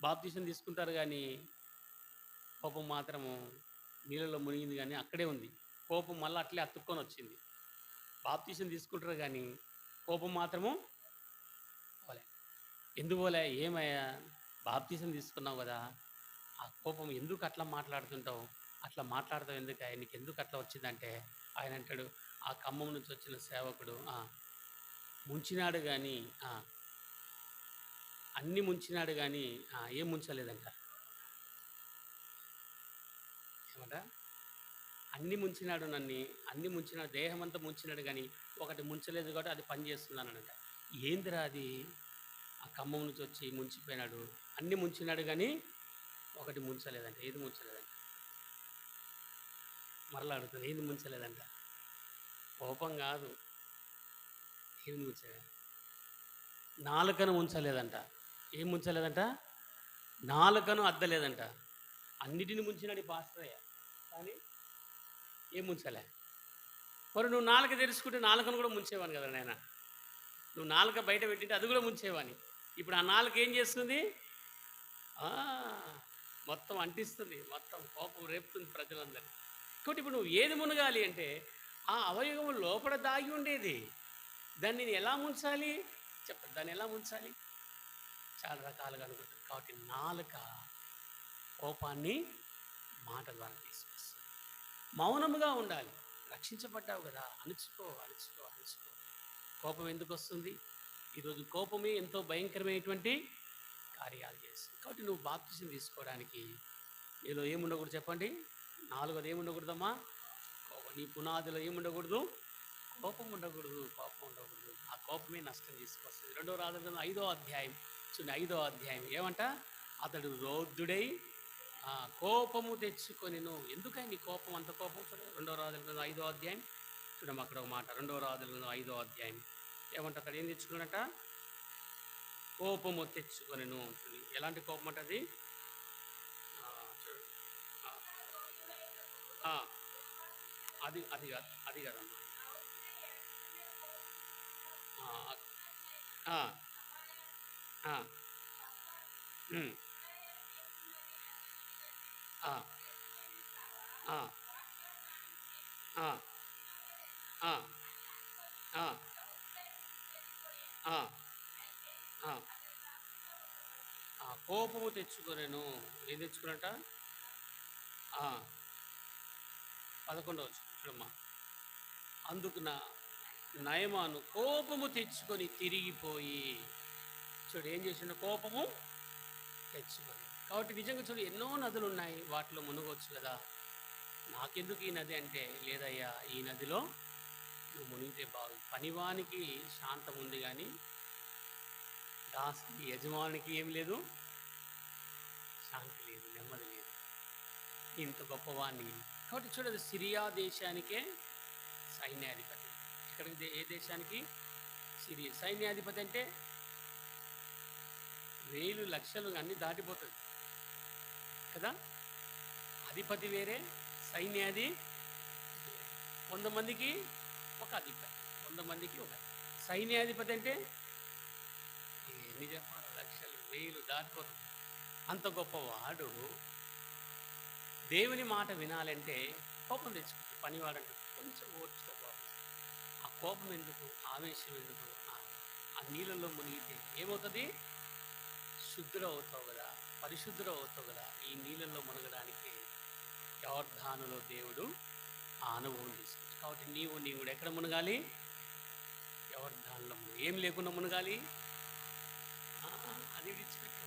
బాప్తిసం తీసుకుంటారు కానీ కోపం మాత్రము నీళ్ళలో మునిగింది కానీ అక్కడే ఉంది. కోపం మళ్ళీ అట్లే అతుక్కొని వచ్చింది. బాప్తిసం తీసుకుంటారు కానీ కోపం మాత్రము పోలే. ఎందుకు పోలే? ఏమయ్యా, బాప్తిసం తీసుకున్నావు కదా, ఆ కోపం ఎందుకు అట్లా మాట్లాడుతుంటావు? అట్లా మాట్లాడతావు ఎందుకు? నీకు ఎందుకు అట్లా వచ్చిందంటే ఆయన అంటాడు, ఆ ఖమ్మం నుంచి వచ్చిన సేవకుడు ముంచినాడు కానీ అన్నీ ముంచినాడు కానీ ఏం ముంచలేదంట. ఏమంట? అన్నీ ముంచినాడు, అన్నీ ముంచినాడు, దేహం అంతా ముంచినాడు కానీ ఒకటి ముంచలేదు కాబట్టి అది పని చేస్తున్నానంట. ఏందిరా అది? ఆ ఖమ్మం నుంచి వచ్చి ముంచిపోయినాడు. అన్నీ ముంచినాడు కానీ ఒకటి ముంచలేదంట. ఏది ముంచలేదంట? మరలా అడుగుతాను, ఏది ముంచలేదంట? కోపం కాదు. ఏది ముంచలేదు? నాలుకను ఉంచలేదంట. ఏం ముంచలేదంట? నాలుకను అద్దలేదంట. అన్నిటిని ముంచినాడు ఈ పాస్టరయ్య, కానీ ఏం ముంచలే. మరి నువ్వు నాలుక తెరుచుకుంటే నాలుకను కూడా ముంచేవాని కదా నాయన. నువ్వు నాలుక బయట పెట్టింటే అది కూడా ముంచేవాని. ఇప్పుడు ఆ నాలుక ఏం చేస్తుంది? ఆ, మొత్తం అంటిస్తుంది, మొత్తం కోపం రేపుతుంది ప్రజలందరినీ. కాబట్టి ఇప్పుడు నువ్వు ఏది మునగాలి అంటే ఆ అవయవం లోపల దాగి ఉండేది. దాన్ని నేను ఎలా ముంచాలి? చెప్పండి, దాన్ని ఎలా ముంచాలి? చాలా రకాలుగా అనుకుంటుంది. కాబట్టి నాలుక కోపాన్ని మాట ద్వారా తీసుకొస్తుంది. మౌనముగా ఉండాలి. రక్షించబడ్డావు కదా, అణుచుకో అణుచుకో అణుచుకో. కోపం ఎందుకు వస్తుంది? ఈరోజు కోపమే ఎంతో భయంకరమైనటువంటి కార్యాలు చేస్తుంది. కాబట్టి నువ్వు బాప్తిసం తీసుకోవడానికి నీలో ఏముండకూడదు చెప్పండి? నాలుగోది ఏముండకూడదమ్మా? కోపం. నీ పునాదిలో ఏముండకూడదు? కోపం ఉండకూడదు, కోపం ఉండకూడదు. ఆ కోపమే నష్టం తీసుకొస్తుంది. 2 రాజుల 5వ అధ్యాయం చూడండి. 5వ అధ్యాయం ఏమంట? అతడు రౌద్రుడై కోపము తెచ్చుకొనిను. ఎందుకని నీ కోపం, అంత కోపం? చూడండి 2 రాజుల 5వ అధ్యాయం చూడమ్మ, అక్కడ ఒక మాట. 2 రాజుల 5వ అధ్యాయం ఏమంట? అతడు ఏం తెచ్చుకున్నట? కోపము తెచ్చుకొనిను. ఎలాంటి కోపం అంటే అది? చూడండి. అది అది కాదు, అది కాదమ్మా. ఆ, ఆ, ఉమ్, ఆ, ఆ, ఆ, ఆ, ఆ, ఆ, ఆ. కోపము తెచ్చుకొనెను. ఏం తెచ్చుకున్నట? 11వ చూడమ్మా. అందుకు నయమాను కోపము తెచ్చుకొని తిరిగిపోయి. చూడు ఏం చేసిండు? కోపము తెచ్చుకొని. కాబట్టి నిజంగా చూడు, ఎన్నో నదులు ఉన్నాయి, వాటిలో మునగవచ్చు కదా. నాకెందుకు ఈ నది అంటే, లేదయ్యా ఈ నదిలో నువ్వు మునిగితే బాగు. పనివానికి శాంతం ఉంది కానీ దాసుకి, యజమానికి ఏం లేదు? శాంతి లేదు, నెమ్మది లేదు. ఇంత గొప్పవాణ్ణి. కాబట్టి చూడదు, సిరియా దేశానికే సైన్యాధిపతి. ఇక్కడికి ఏ దేశానికి? సిరియా. సైన్యాధిపతి అంటే వేలు లక్షలు అన్నీ దాటిపోతుంది కదా. అధిపతి వేరే, సైన్యాధి 100 మందికి ఒక అధిపతి, 100 మందికి ఒక సైన్యాధిపతి. అంటే ఎన్ని చెప్పాలి? లక్షలు వేలు దాటిపోతుంది. అంత గొప్పవాడు దేవుని మాట వినాలంటే కోపం తెచ్చుకుంటాడు. పనివాడంటే కొంచెం ఓర్చుకోవాలి. ఆ కోపం ఎందుకు, ఆవేశం ఎందుకు? ఆ నీళ్ళల్లో మునిగితే ఏమవుతుంది? శుద్ధుడు అవుతావు కదా, పరిశుద్ధుడు అవుతావు కదా. ఈ నీళ్ళల్లో మునగడానికి యోర్దానులో దేవుడు ఆ అనుభవం తీసుకొచ్చు. కాబట్టి నీవు కూడా ఎక్కడ మునగాలి? యోర్దానులో మునగాలి. ఏం లేకుండా మునగాలి? అది విడిచిపెట్టు.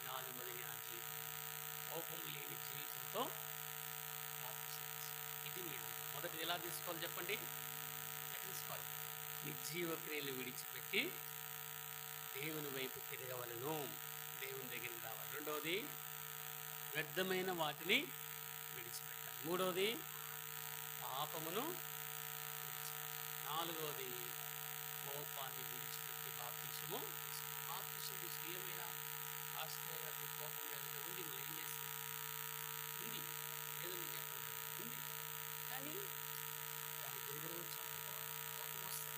నాలుగు మొదలైన జీవితం, కోపం లేని జీవితంతో ఇది నీ మొదటిది. ఎలా తీసుకోవాలి చెప్పండి? తీసుకోవాలి. నిర్జీవ క్రియలు విడిచిపెట్టి దేవుని వైపు తిరగవలను, దేవుని దగ్గరికి రావాలి. రెండవది, వ్యర్థమైన వాటిని విడిచిపెట్టాలి. మూడవది, పాపమును విడిచిపెట్టాలి. నాలుగవది, కోపాన్ని విడిచిపెట్టి బాప్తిసము తీసుకోవాలి. బాప్తిసం తీసుకు ఏమైనా ఆశ్చర్యాలు, కోపం లేకుండా ఉంది, నువ్వు ఏం చేస్తావు? ఉంది, ఏదో నేను చెప్పండి, ఉంది. కానీ దాని గురువు చంపుకోవాలి. కోపం వస్తుంది.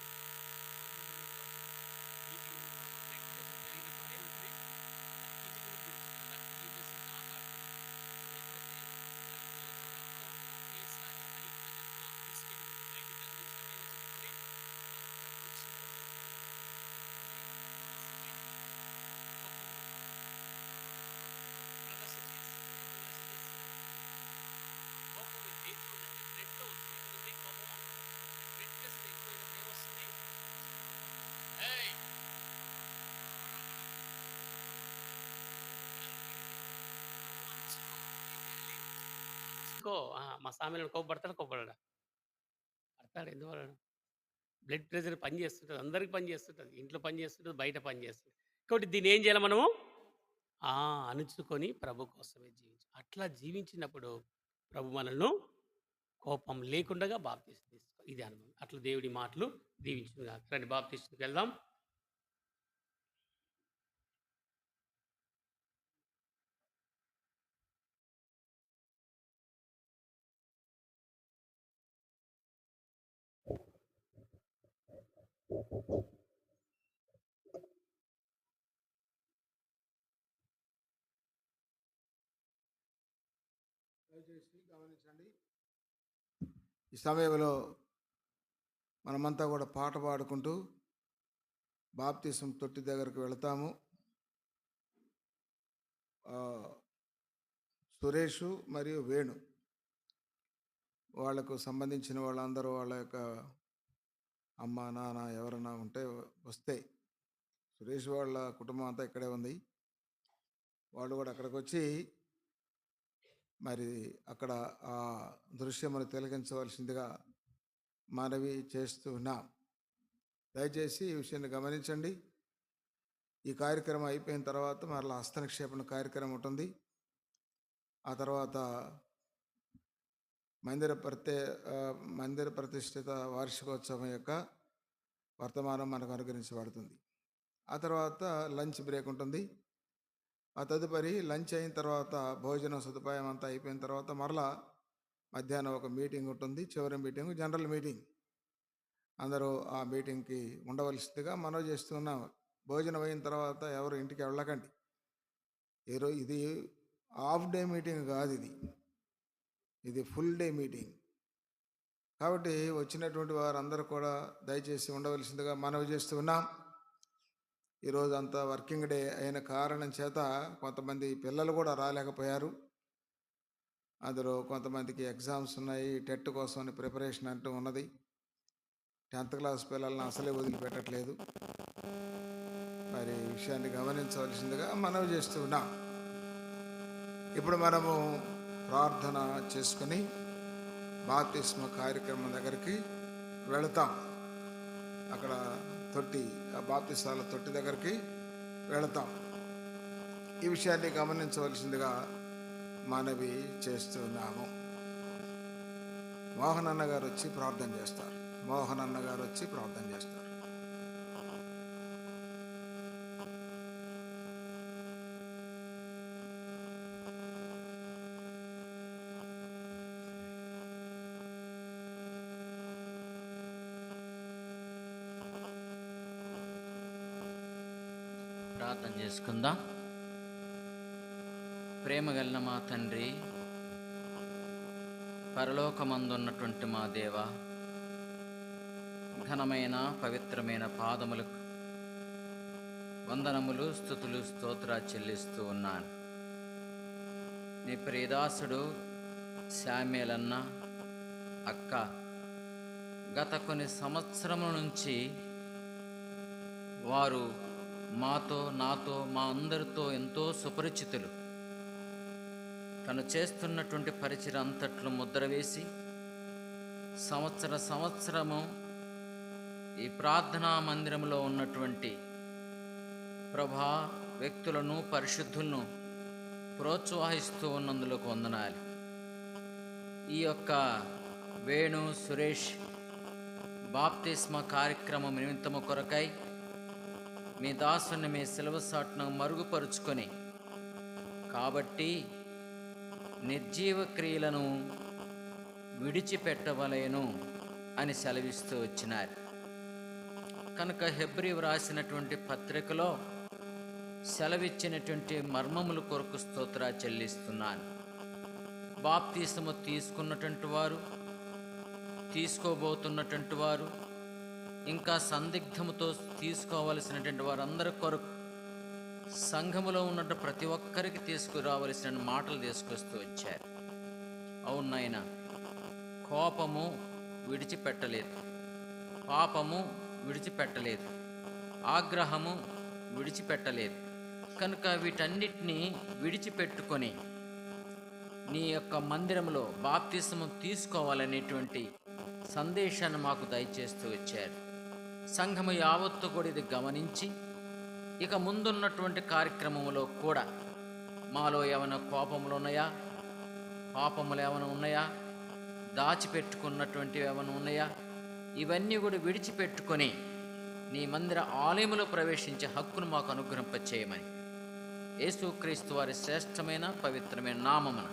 మా సామెలను కోపడతాడు, కోపడా పడతాడు. ఎందువల్ల? బ్లడ్ ప్రెషర్ పని చేస్తుంటుంది, అందరికి పని చేస్తుంటుంది, ఇంట్లో పని చేస్తుంటుంది, బయట పని చేస్తుంది. కాబట్టి దీన్ని ఏం చేయాలి మనము అణుచుకొని ప్రభు కోసమే అట్లా జీవించినప్పుడు ప్రభు మనల్ని కోపం లేకుండా బాప్తీసం తీసుకో. ఇది అనుభవం. అట్లా దేవుడి మాటలు దీవించుగా. రండి బాప్తీసానికి వెళ్దాం. దయచేసి గమనించండి. ఈ సమయంలో మనమంతా కూడా పాట పాడుకుంటూ బాప్తిసం తొట్టి దగ్గరకు వెళతాము. సురేషు మరియు వేణు వాళ్లకు సంబంధించిన వాళ్ళందరూ వాళ్ళ యొక్క అమ్మ నాన్న ఎవరైనా ఉంటే వస్తే, సురేష్ వాళ్ళ కుటుంబం అంతా ఇక్కడే ఉంది, వాళ్ళు కూడా అక్కడికి వచ్చి మరి అక్కడ ఆ దృశ్యమును తిలకించవలసిందిగా మనవి చేస్తూ ఉన్నాం. దయచేసి ఈ విషయాన్ని గమనించండి. ఈ కార్యక్రమం అయిపోయిన తర్వాత మరలా హస్తనిక్షేపణ కార్యక్రమం ఉంటుంది. ఆ తర్వాత మందిర ప్రతిష్ఠిత వార్షికోత్సవం యొక్క వర్తమానం మనకు అనుగ్రహించబడుతుంది. ఆ తర్వాత లంచ్ బ్రేక్ ఉంటుంది. ఆ తదుపరి లంచ్ అయిన తర్వాత భోజనం సదుపాయం అంతా అయిపోయిన తర్వాత మరలా మధ్యాహ్నం ఒక మీటింగ్ ఉంటుంది. చివరి మీటింగ్ జనరల్ మీటింగ్. అందరూ ఆ మీటింగ్కి ఉండవలసిందిగా మనవి చేస్తున్నాం. భోజనం అయిన తర్వాత ఎవరు ఇంటికి వెళ్ళకండి. ఇది హాఫ్ డే మీటింగ్ కాదు, ఇది ఫుల్ డే మీటింగ్. కాబట్టి వచ్చినటువంటి వారందరూ కూడా దయచేసి ఉండవలసిందిగా మనవి చేస్తున్నాం. ఈరోజు అంతా వర్కింగ్ డే అయిన కారణం చేత కొంతమంది పిల్లలు కూడా రాలేకపోయారు. అందులో కొంతమందికి ఎగ్జామ్స్ ఉన్నాయి, టెట్ కోసం ప్రిపరేషన్ అంటూ ఉన్నది. 10th క్లాస్ పిల్లల్ని అసలే వదిలిపెట్టట్లేదు. మరి ఈ విషయాన్ని గమనించవలసిందిగా మనవి చేస్తున్నాం. ఇప్పుడు మనము ప్రార్థన చేసుకుని బాప్తిస్మ కార్యక్రమం దగ్గరికి వెళతాం. అక్కడ బాప్తిసాల తొట్టి దగ్గరికి వెళతాం. ఈ విషయాన్ని గమనించవలసిందిగా మనవి చేస్తున్నాము. మోహన్ అన్న గారు వచ్చి ప్రార్థన చేస్తారు. ప్రార్థన చేసుకుందాం. ప్రేమ కలిగిన మా తండ్రి, పరలోకమందున్నటువంటి మా దేవ, ఘనమైన పవిత్రమైన పాదములకు వందనములు, స్తుతులు, స్తోత్రాలు చెల్లిస్తూ ఉన్నాను. నీ ప్రియదాసుడు శామ్యూయల్ అక్క గత కొన్ని సంవత్సరముల నుంచి వారు నాతో మా అందరితో ఎంతో సుపరిచితులు. తను చేస్తున్నటువంటి పరిచయం అంతట్లో ముద్ర వేసి సంవత్సరము ఈ ప్రార్థనా మందిరంలో ఉన్నటువంటి ప్రభా వ్యక్తులను, పరిశుద్ధులను ప్రోత్సహిస్తూ ఉన్నందులకు వందనాలు. ఈ యొక్క వేణు సురేష్ బాప్తిస్మ కార్యక్రమం నిమిత్తము కొరకై మీ దాసుని మీ సిలువ సాటును మరుగుపరుచుకొని, కాబట్టి నిర్జీవ క్రియలను విడిచిపెట్టవలేను అని సెలవిస్తూ వచ్చినారు. కనుక హెబ్రీ వ్రాసినటువంటి పత్రికలో సెలవిచ్చినటువంటి మర్మముల కొరకు స్తోత్ర చెల్లిస్తున్నాను. బాప్తిసము తీసుకున్నటువంటి వారు, తీసుకోబోతున్నటువంటి వారు, ఇంకా సందిగ్ధముతో తీసుకోవలసినటువంటి వారందరి కొరకు సంఘములో ఉన్న ప్రతి ఒక్కరికి తీసుకురావలసిన మాటలు తీసుకొస్తూ వచ్చారు. అవును నాయన, కోపము విడిచిపెట్టలేదు, పాపము విడిచిపెట్టలేదు, ఆగ్రహము విడిచిపెట్టలేదు. కనుక వీటన్నిటినీ విడిచిపెట్టుకొని నీ యొక్క మందిరంలో బాప్తిసము తీసుకోవాలనేటువంటి సందేశాన్ని మాకు దయచేస్తూ వచ్చారు. సంఘము యావత్తు కూడా ఇది గమనించి ఇక ముందున్నటువంటి కార్యక్రమంలో కూడా మాలో ఏమైనా కోపములు ఉన్నాయా, పాపములు ఏమైనా ఉన్నాయా, దాచిపెట్టుకున్నటువంటివి ఏమైనా ఉన్నాయా, ఇవన్నీ కూడా విడిచిపెట్టుకొని నీ మందిర ఆలయములో ప్రవేశించే హక్కును మాకు అనుగ్రహింపచేయమని యేసుక్రీస్తు వారి శ్రేష్టమైన పవిత్రమైన నామమున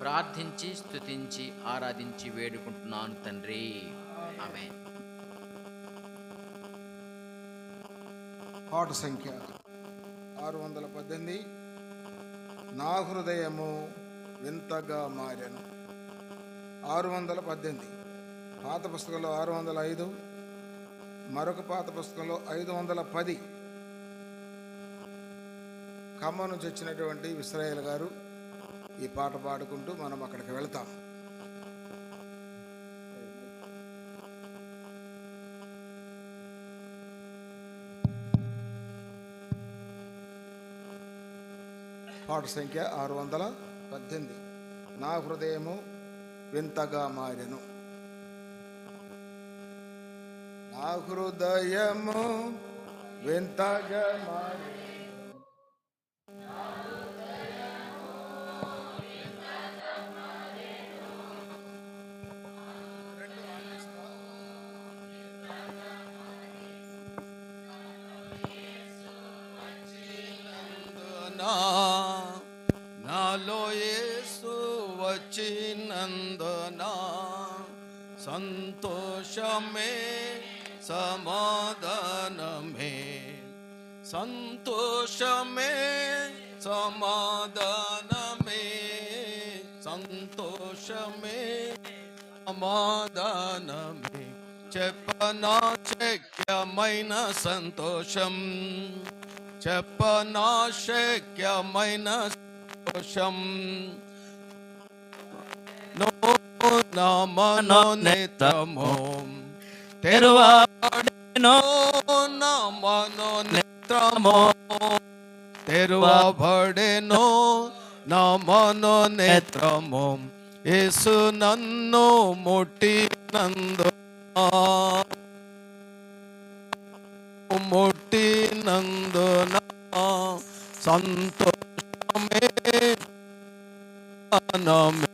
ప్రార్థించి స్తుతించి ఆరాధించి వేడుకుంటున్నాను తండ్రి. ఆమేన్. పాట సంఖ్య 618. నా హృదయము వింతగా మారెను. 618. పాత పుస్తకంలో 605, మరొక పాత పుస్తకంలో 510. ఖమ్మం నుంచి వచ్చినటువంటి ఇశ్రాయేల్ గారు ఈ పాట పాడుకుంటూ మనం అక్కడికి వెళ్తాం. పాట సంఖ్య 618. నా హృదయము వింతగా మారెను. నా హృదయము వింతగా మారెను. నాలో యేసు వచ్చినందున సంతోషమే సమాధానమే, సంతోషమే సమాధానమే, సంతోషమే సమాధానమే. చెప్పనా శక్యమైన సంతోషం, చెప్పనా శక్యమైన సంతోషం. నా మనోనేత్రము తెరువబడెను, నా మనోనేత్రము తెరువబడెను, నా మనోనేత్రము యేసు నన్ను ముట్టినందున, ముట్టినందున సంతోషమే ఆనందమే.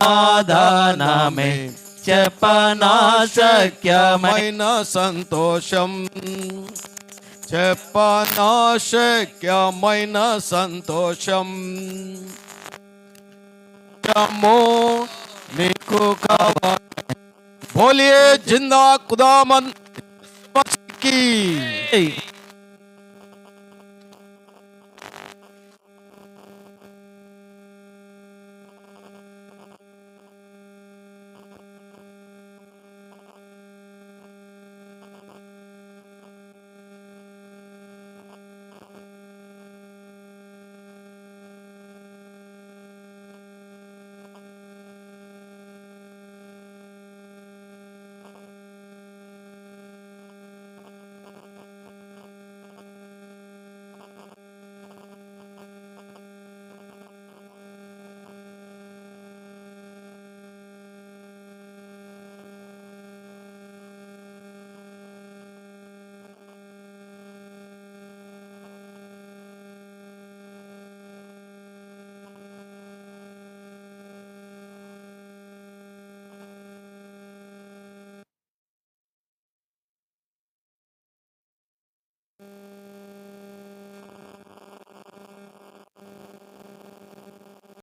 సమాధానమే చెప్పనా శక్యమైన సంతోషం, చెప్పనా శక్యమైన సంతోషం. నీకు కావాలి బోలియే జిందా ఖుదామన్ की